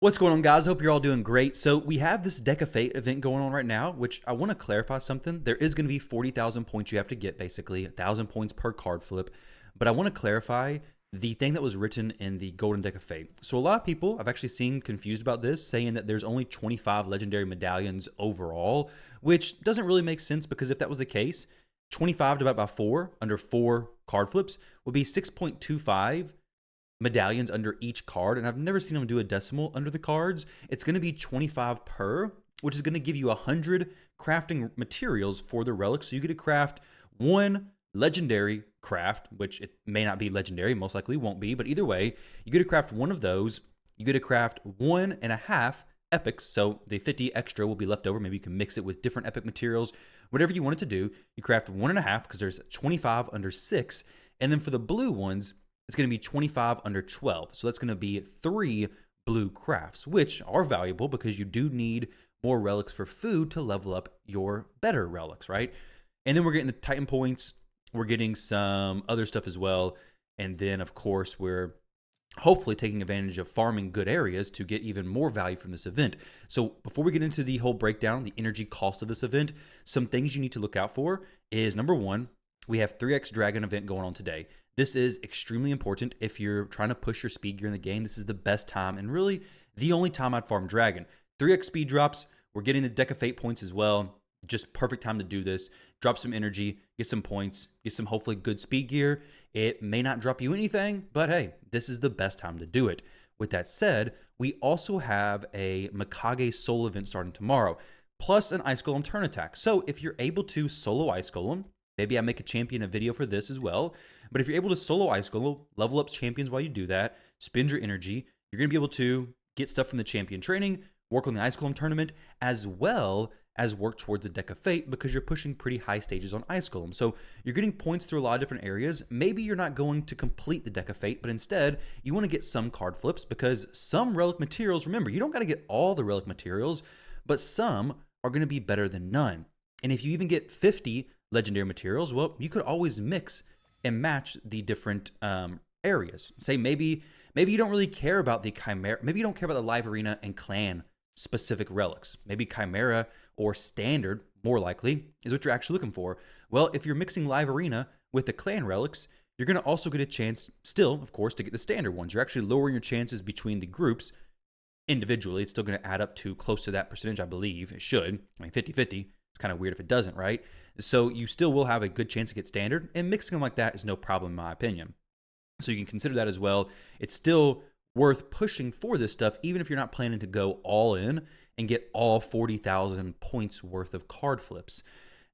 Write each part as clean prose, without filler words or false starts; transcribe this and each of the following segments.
What's going on, guys? Hope you're all doing great. So we have this Deck of Fate event going on right now, which I want to clarify something. There is going to be 40,000 points you have to get, basically 1,000 points per card flip. But I want to clarify the thing that was written in the Golden Deck of Fate. So a lot of people I've actually seen confused about this, saying that there's only 25 legendary medallions overall, which doesn't really make sense because if that was the case, 25 divided by 4 under 4 card flips would be 6.25 medallions under each card, and I've never seen them do a decimal under the cards. It's going to be 25 per, which is going to give you 100 crafting materials for the relics. So you get to craft one legendary craft, which it may not be legendary, most likely won't be, but either way, you get to craft one of those. You get to craft 1.5 epics, so the 50 extra will be left over. Maybe you can mix it with different epic materials, whatever you want it to do. You craft 1.5 because there's 25 under 6, and then for the blue ones, it's going to be 25 under 12. So that's going to be 3 blue crafts, which are valuable because you do need more relics for food to level up your better relics, right? And then we're getting the Titan points. We're getting some other stuff as well. And then, of course, we're hopefully taking advantage of farming good areas to get even more value from this event. So before we get into the whole breakdown, the energy cost of this event, some things you need to look out for is, number one, we have 3x Dragon event going on today. This is extremely important if you're trying to push your speed gear in the game. This is the best time and really the only time I'd farm Dragon. 3x speed drops. We're getting the Deck of Fate points as well. Just perfect time to do this. Drop some energy, get some points, get some hopefully good speed gear. It may not drop you anything, but hey, this is the best time to do it. With that said, we also have a Mikage Soul event starting tomorrow, plus an Ice Golem turn attack. So if you're able to solo Ice Golem, maybe I make a champion a video for this as well. But if you're able to solo Ice Golem, level up champions while you do that, spend your energy, you're going to be able to get stuff from the champion training, work on the Ice Golem tournament, as well as work towards the Deck of Fate because you're pushing pretty high stages on Ice Golem. So you're getting points through a lot of different areas. Maybe you're not going to complete the Deck of Fate, but instead you want to get some card flips because some relic materials, remember, you don't got to get all the relic materials, but some are going to be better than none. And if you even get 50 legendary materials, well, you could always mix and match the different areas. Say maybe you don't really care about the Chimera, maybe you don't care about the Live Arena and Clan specific relics. Maybe Chimera or Standard, more likely, is what you're actually looking for. Well, if you're mixing Live Arena with the Clan relics, you're going to also get a chance still, of course, to get the Standard ones. You're actually lowering your chances between the groups individually. It's still going to add up to close to that percentage, I believe. It should. I mean, 50-50. It's kind of weird if it doesn't, right? So you still will have a good chance to get Standard, and mixing them like that is no problem in my opinion. So you can consider that as well. It's still worth pushing for this stuff, even if you're not planning to go all in and get all 40,000 points worth of card flips.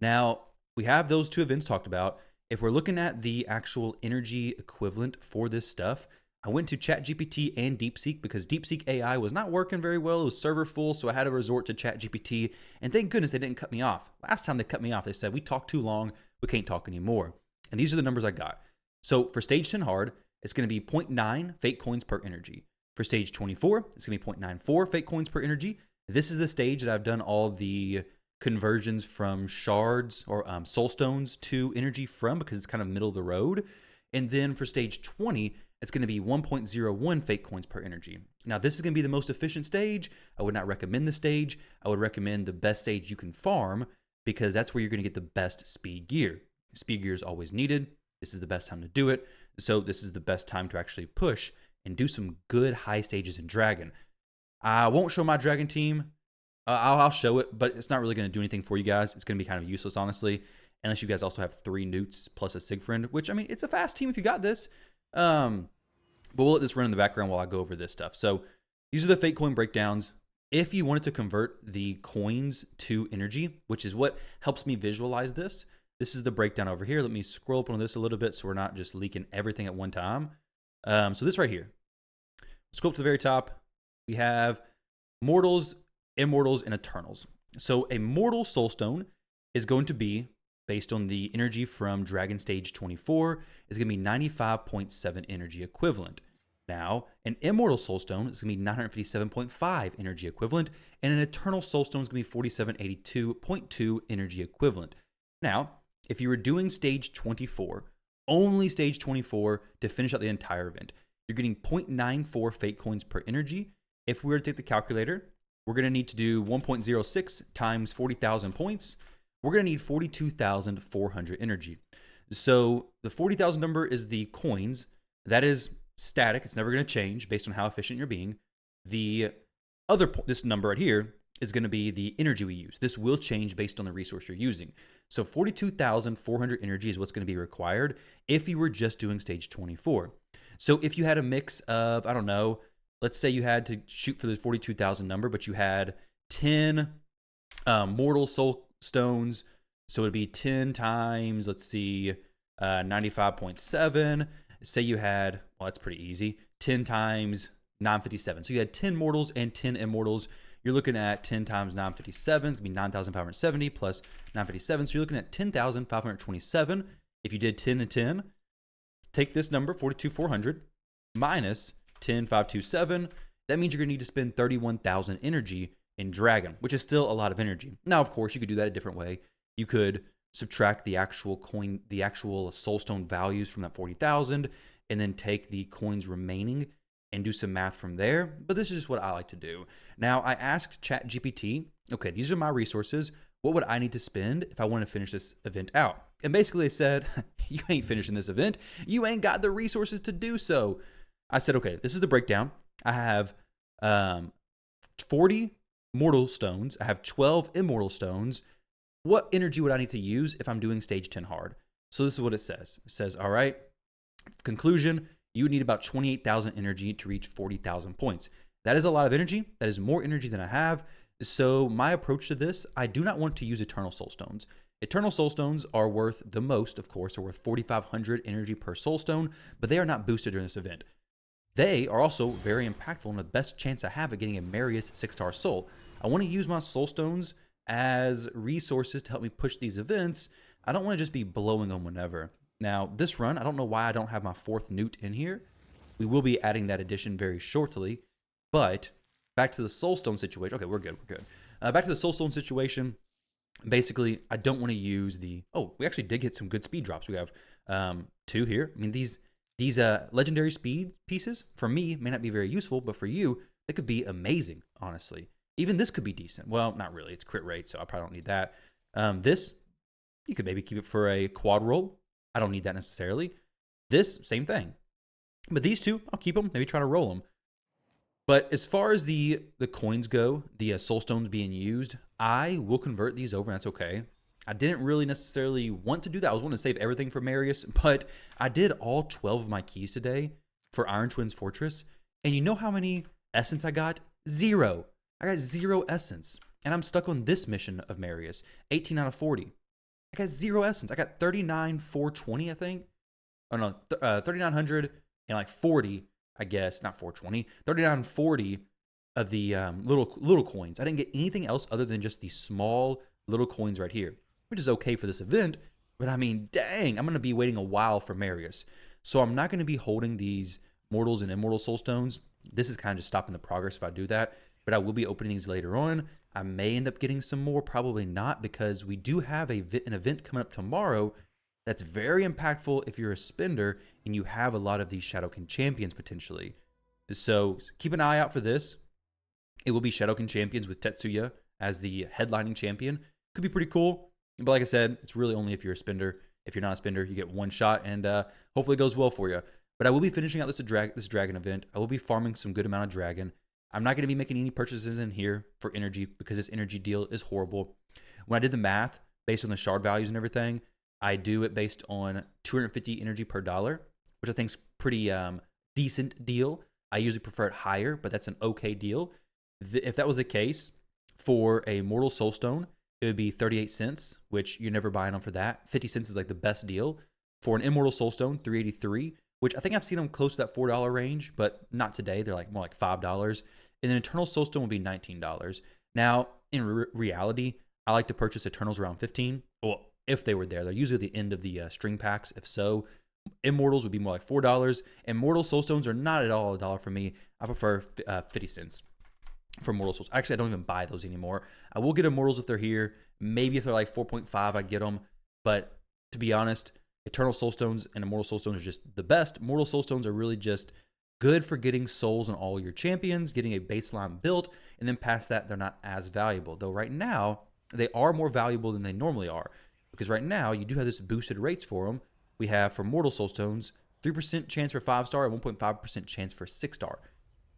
Now, we have those two events talked about. If we're looking at the actual energy equivalent for this stuff, I went to ChatGPT and DeepSeek because DeepSeek AI was not working very well. It was server full, so I had to resort to ChatGPT. And thank goodness they didn't cut me off. Last time they cut me off, they said, we talked too long, we can't talk anymore. And these are the numbers I got. So for stage 10 hard, it's going to be 0.9 fake coins per energy. For stage 24, it's going to be 0.94 fake coins per energy. This is the stage that I've done all the conversions from shards or soul stones to energy from because it's kind of middle of the road. And then for stage 20, it's going to be 1.01 fake coins per energy. Now, this is going to be the most efficient stage. I would not recommend this stage. I would recommend the best stage you can farm because that's where you're going to get the best speed gear. Speed gear is always needed. This is the best time to do it. So this is the best time to actually push and do some good high stages in Dragon. I won't show my Dragon team. I'll show it, but it's not really going to do anything for you guys. It's going to be kind of useless, honestly, unless you guys also have 3 Newts plus a Siegfried, which, I mean, it's a fast team if you got this. But we'll let this run in the background while I go over this stuff. So these are the fake coin breakdowns. If you wanted to convert the coins to energy, which is what helps me visualize this, this is the breakdown over here. Let me scroll up on this a little bit so we're not just leaking everything at one time. So this right here. Scroll up to the very top. We have Mortals, Immortals, and Eternals. So a Mortal Soulstone is going to be, based on the energy from Dragon Stage 24, is going to be 95.7 energy equivalent. Now, an Immortal Soulstone is going to be 957.5 energy equivalent, and an Eternal Soulstone is going to be 4782.2 energy equivalent. Now, if you were doing Stage 24, only Stage 24 to finish out the entire event, you're getting 0.94 fake coins per energy, if we were to take the calculator, we're going to need to do 1.06 times 40,000 points. We're going to need 42,400 energy. So the 40,000 number is the coins. That is static. It's never going to change based on how efficient you're being. This number right here is going to be the energy we use. This will change based on the resource you're using. So 42,400 energy is what's going to be required if you were just doing stage 24. So if you had a mix of, I don't know, let's say you had to shoot for the 42,000 number, but you had 10 mortal soul stones. So it'd be 10 times, let's see, 95.7. Say you had, well, that's pretty easy, 10 times 957. So you had 10 mortals and 10 immortals. You're looking at 10 times 957. It's going to be 9,570 plus 957. So you're looking at 10,527. If you did 10 and 10, take this number, 42,400, minus 10,527. That means you're going to need to spend 31,000 energy in Dragon, which is still a lot of energy. Now, of course, you could do that a different way. You could subtract the actual coin, the actual soulstone values from that 40,000, and then take the coins remaining and do some math from there. But this is just what I like to do. Now, I asked ChatGPT, okay, these are my resources. What would I need to spend if I want to finish this event out? And basically they said, you ain't finishing this event. You ain't got the resources to do so. I said, okay, this is the breakdown. I have 40 mortal stones. I have 12 immortal stones. What energy would I need to use if I'm doing stage 10 hard? So this is what it says. It says, all right, conclusion, you would need about 28,000 energy to reach 40,000 points. That is a lot of energy. That is more energy than I have. So my approach to this, I do not want to use Eternal Soulstones. Eternal Soulstones are worth the most, of course, are worth 4,500 energy per Soulstone, but they are not boosted during this event. They are also very impactful and the best chance I have at getting a Marius 6-star soul. I want to use my Soulstones as resources to help me push these events. I don't want to just be blowing them whenever. Now, this run, I don't know why I don't have my 4th newt in here. We will be adding that addition very shortly. But back to the Soulstone situation. Okay, we're good. Back to the Soulstone situation. Basically, I don't want to use the... Oh, we actually did get some good speed drops. We have 2 here. I mean, these legendary speed pieces, for me, may not be very useful, but for you, they could be amazing, honestly. Even this could be decent. Well, not really. It's crit rate, so I probably don't need that. This, you could maybe keep it for a quad roll. I don't need that necessarily. This, same thing. But these two, I'll keep them. Maybe try to roll them. But as far as the coins go, the soulstones being used, I will convert these over, and that's okay. I didn't really necessarily want to do that. I was wanting to save everything for Marius, but I did all 12 of my keys today for Iron Twins Fortress. And you know how many essence I got? 0. I got 0 essence. And I'm stuck on this mission of Marius, 18 out of 40. I got 0 essence. I got 39,420, I think. Oh no, 3,900 and like 40, I guess, not 420. 3940 of the little coins. I didn't get anything else other than just these small little coins right here, which is okay for this event. But I mean, dang, I'm going to be waiting a while for Marius. So I'm not going to be holding these mortals and immortal soulstones. This is kind of just stopping the progress if I do that. But I will be opening these later on. I may end up getting some more, probably not, because we do have an event coming up tomorrow that's very impactful if you're a spender and you have a lot of these Shadowkin champions potentially. So keep an eye out for this. It will be Shadowkin champions with Tetsuya as the headlining champion. Could be pretty cool. But like I said, it's really only if you're a spender. If you're not a spender, you get one shot, and hopefully it goes well for you. But I will be finishing out this dragon event. I will be farming some good amount of dragon. I'm not going to be making any purchases in here for energy because this energy deal is horrible. When I did the math based on the shard values and everything, I do it based on 250 energy per dollar, which I think is pretty decent deal. I usually prefer it higher, but that's an okay deal. If that was the case for a Mortal Soulstone, it would be 38 cents, which you're never buying them for that. 50 cents is like the best deal. For an Immortal Soulstone, 383, which I think I've seen them close to that $4 range, but not today. They're like more like $5. And then Eternal Soulstone would be $19. Now, in reality, I like to purchase Eternals around 15. Well, if they were there. They're usually the end of the string packs. If so, Immortals would be more like $4. And Mortal Soulstones are not at all $1 for me. I prefer 50 cents for Mortal Souls. Actually, I don't even buy those anymore. I will get Immortals if they're here. Maybe if they're like 4.5, I get them. But to be honest, Eternal Soulstones and Immortal Soulstones are just the best. Mortal Soulstones are really just Good for getting souls on all your champions, getting a baseline built, and then past that, they're not as valuable. Though right now, they are more valuable than they normally are. Because right now, you do have this boosted rates for them. We have for Mortal Soulstones, 3% chance for 5-star and 1.5% chance for 6-star.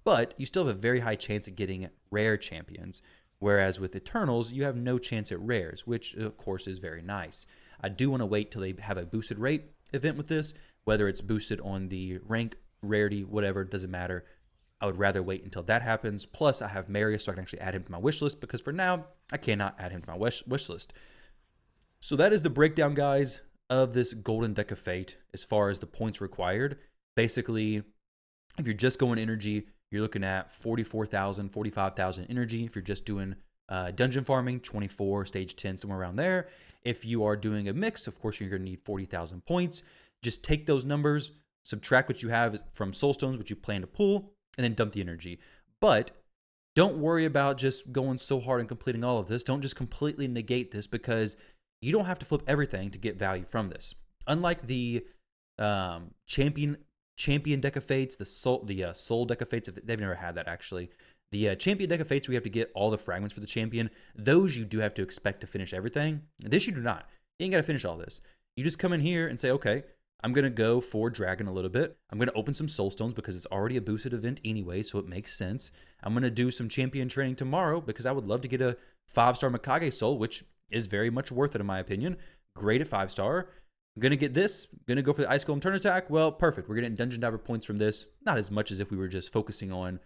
But you still have a very high chance at getting rare champions. Whereas with Eternals, you have no chance at rares, which of course is very nice. I do want to wait till they have a boosted rate event with this, whether it's boosted on the rank, rarity, whatever, doesn't matter. I would rather wait until that happens. Plus, I have Marius, so I can actually add him to my wish list, because for now, I cannot add him to my wish list. So that is the breakdown, guys, of this Golden Deck of Fate as far as the points required. Basically, if you're just going energy, you're looking at 44,000, 45,000 energy. If you're just doing dungeon farming, 24, stage 10, somewhere around there. If you are doing a mix, of course, you're going to need 40,000 points. Just take those numbers, subtract what you have from Soulstones, what you plan to pull, and then dump the energy. But don't worry about just going so hard and completing all of this. Don't just completely negate this, because you don't have to flip everything to get value from this. Unlike the champion deck of fates, the soul deck of fates, they've never had that actually. The champion deck of fates, we have to get all the fragments for the champion. Those you do have to expect to finish everything. This you do not. You ain't got to finish all this. You just come in here and say, okay, I'm going to go for dragon a little bit. I'm going to open some soulstones because it's already a boosted event anyway, so it makes sense. I'm going to do some champion training tomorrow because I would love to get a 5-star Mikage soul, which is very much worth it in my opinion. Great at 5-star. I'm going to get this. I'm going to go for the Ice Golem turn attack. Well, perfect. We're getting Dungeon Diver points from this. Not as much as if we were just focusing on,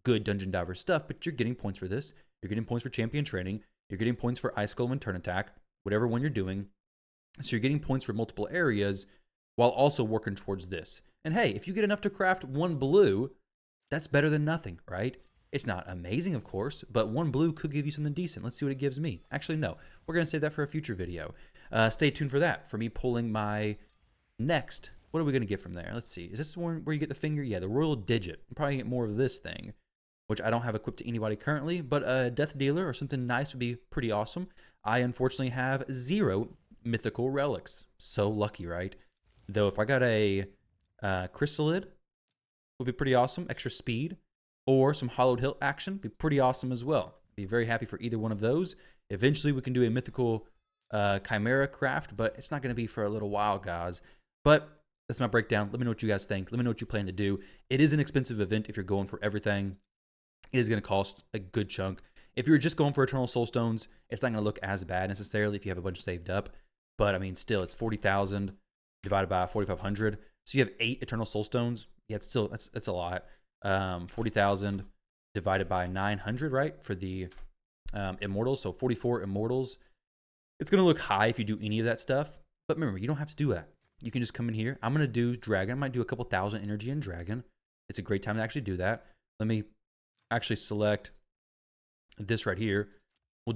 good Dungeon Diver stuff, but you're getting points for this. You're getting points for champion training. You're getting points for Ice Golem and turn attack, whatever one you're doing. So you're getting points for multiple areas while also working towards this. And hey, if you get enough to craft one blue, that's better than nothing, right? It's not amazing, of course, but one blue could give you something decent. Let's see what it gives me. Actually, no. We're going to save that for a future video. Stay tuned for that, for me pulling my next. What are we going to get from there? Let's see. Is this the one where you get the finger? Yeah, the Royal Digit. I'll probably get more of this thing, which I don't have equipped to anybody currently, but a Death Dealer or something nice would be pretty awesome. I unfortunately have 0 mythical relics. So lucky, right? Though if I got a Chrysalid, would be pretty awesome. Extra speed. Or some Hollowed Hilt action, be pretty awesome as well. Be very happy for either one of those. Eventually, we can do a mythical Chimera craft, but it's not going to be for a little while, guys. But that's my breakdown. Let me know what you guys think. Let me know what you plan to do. It is an expensive event if you're going for everything. It is going to cost a good chunk. If you're just going for Eternal Soulstones, it's not going to look as bad necessarily if you have a bunch saved up. But, I mean, still, it's 40,000 divided by 4,500. So you have 8 Eternal Soulstones. Yeah, it's still, that's a lot. 40,000 divided by 900, right? For the Immortals. So 44 Immortals. It's going to look high if you do any of that stuff. But remember, you don't have to do that. You can just come in here. I'm going to do Dragon. I might do a couple thousand energy in Dragon. It's a great time to actually do that. Let me actually select this right here. We'll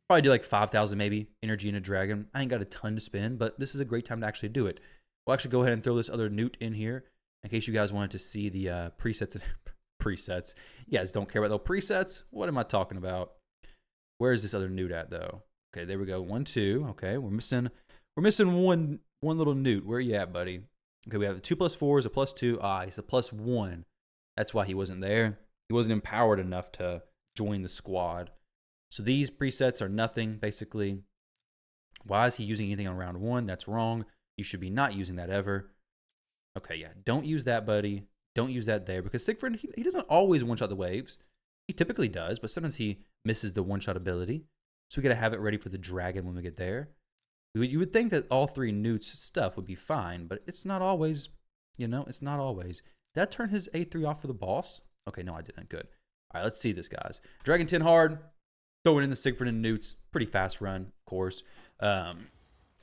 probably do like 5,000 maybe energy in a Dragon. I ain't got a ton to spend, but this is a great time to actually do it. We'll actually go ahead and throw this other newt in here in case you guys wanted to see the presets. Presets. You guys don't care about those presets? What am I talking about? Where is this other newt at though? Okay, there we go. 1, 2. Okay, we're missing one little newt. Where are you at, buddy? Okay, we have the 2+4 is a +2. Ah, he's a +1. That's why he wasn't there. He wasn't empowered enough to join the squad. So these presets are nothing, basically. Why is he using anything on round 1? That's wrong. You should be not using that ever. Okay, yeah. Don't use that, buddy. Don't use that there. Because Siegfried, he doesn't always one-shot the waves. He typically does, but sometimes he misses the one-shot ability. So we got to have it ready for the dragon when we get there. You would think that all 3 newts stuff would be fine, but it's not always. It's not always. Did I turn his A3 off for the boss? Okay, no, I didn't. Good. All right, let's see this, guys. Dragon 10 hard. Throwing in the Siegfried and newts. Pretty fast run, of course. I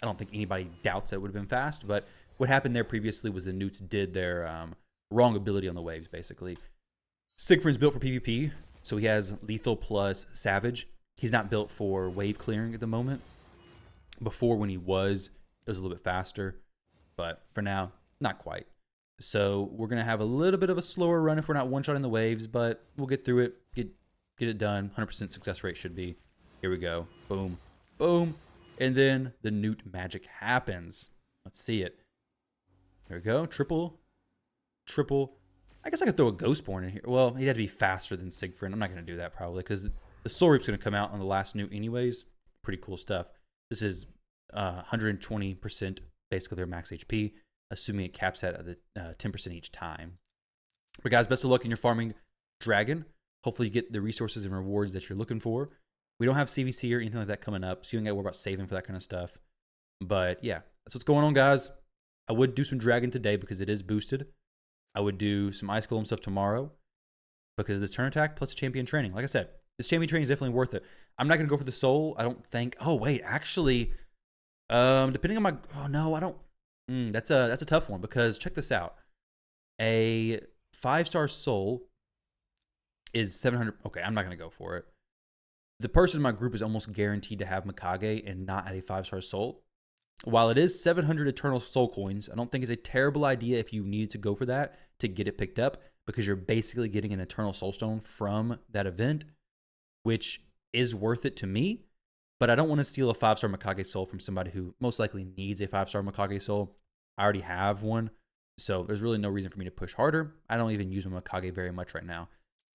don't think anybody doubts that it would have been fast, but what happened there previously was the newts did their wrong ability on the waves, basically. Siegfried's built for PvP, so he has lethal plus savage. He's not built for wave clearing at the moment. Before, when he was, it was a little bit faster, but for now, not quite. So we're going to have a little bit of a slower run if we're not one-shotting the waves, but we'll get through it, get it done. 100% success rate should be. Here we go. Boom. Boom. And then the newt magic happens. Let's see it. There we go. Triple I guess I could throw a Ghostborn in here. Well, he'd have to be faster than Siegfried. I'm not going to do that probably because the Soul Reap's going to come out on the last new anyways. Pretty cool stuff. This is 120% basically their max HP, assuming it caps at the 10% each time. But guys, best of luck in your farming Dragon. Hopefully you get the resources and rewards that you're looking for. We don't have CVC or anything like that coming up, so you don't got to worry about saving for that kind of stuff. But yeah, that's what's going on, guys. I would do some Dragon today because it is boosted. I would do some Ice Golem stuff tomorrow because of this turn attack plus champion training. Like I said, this champion training is definitely worth it. I'm not going to go for the soul. I don't think. Oh, wait. Actually, depending on my. Oh, no, I don't. That's a tough one because check this out. A 5-star soul is 700. Okay, I'm not going to go for it. The person in my group is almost guaranteed to have Mikage and not at a 5-star soul. While it is 700 Eternal Soul Coins, I don't think it's a terrible idea if you needed to go for that to get it picked up because you're basically getting an Eternal Soul Stone from that event, which is worth it to me. But I don't want to steal a 5-star Mikage Soul from somebody who most likely needs a 5-star Mikage Soul. I already have one, so there's really no reason for me to push harder. I don't even use my Mikage very much right now.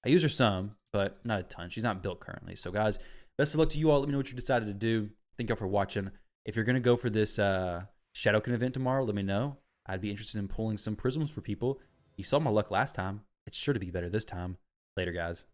I use her some, but not a ton. She's not built currently. So guys, best of luck to you all. Let me know what you decided to do. Thank y'all for watching. If you're going to go for this Shadowkin event tomorrow, let me know. I'd be interested in pulling some prisms for people. You saw my luck last time. It's sure to be better this time. Later, guys.